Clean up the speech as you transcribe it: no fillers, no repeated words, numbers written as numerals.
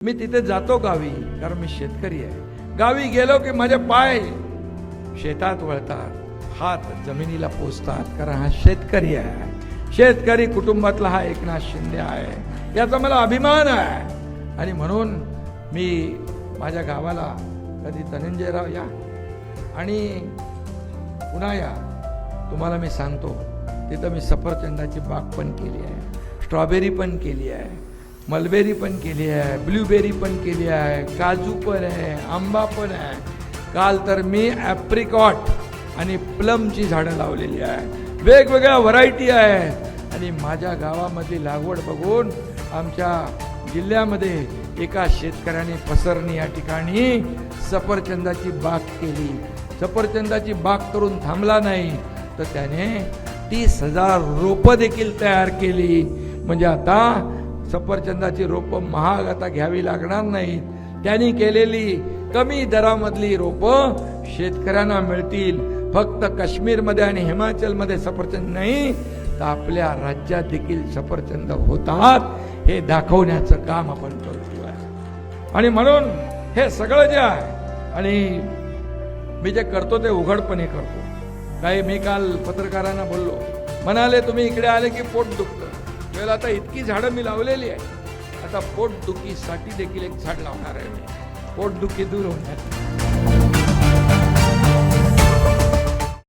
मी तिथे जातो गावी, कारण मी शेतकरी आहे. गावी गेलो की माझे पाय शेतात वळतात, हात जमिनीला पोचतात, कारण हा शेतकरी आहे. शेतकरी कुटुंबातला हा एकनाथ शिंदे आहे, याचा मला अभिमान आहे. आणि म्हणून मी माझ्या गावाला कधी धनंजयराव या आणि पुन्हा या, तुम्हाला मी सांगतो, तिथं मी सफरचंदाची बाग पण केली आहे, स्ट्रॉबेरी पण केली आहे, मलबेरी पण केली आहे, ब्लूबेरी पण केली आहे, काजू पण आहे, आंबा पण आहे. काल तर मी ॲप्रिकॉट आणि प्लमची झाडं लावलेली आहे, वेगवेगळ्या व्हरायटी आहेत. आणि माझ्या गावामधली लागवड बघून आमच्या जिल्ह्यामध्ये एका शेतकऱ्याने पसरणी या ठिकाणी सफरचंदाची बाग केली. सफरचंदाची बाग करून थांबला नाही, तर त्याने 30,000 रोपं देखील तयार केली. म्हणजे आता सफरचंदाची रोपं महाग आता घ्यावी लागणार नाहीत. त्यांनी केलेली कमी दरामधली रोपं शेतकऱ्यांना मिळतील. फक्त काश्मीरमध्ये आणि हिमाचलमध्ये सफरचंद नाही, तर आपल्या राज्यात देखील सफरचंद होतात, हे दाखवण्याचं काम आपण करतो आहे. आणि म्हणून हे सगळं जे आहे, आणि मी जे करतो ते उघडपणे करतो. काही मी काल पत्रकारांना बोललो, म्हणाले तुम्ही इकडे आले की पोट दुखतं. वेळेला आता इतकी झाडं मी लावलेली आहे, आता पोटदुखीसाठी देखील एक झाड लावणार आहे मी, पोटदुखी दूर होण्यासाठी.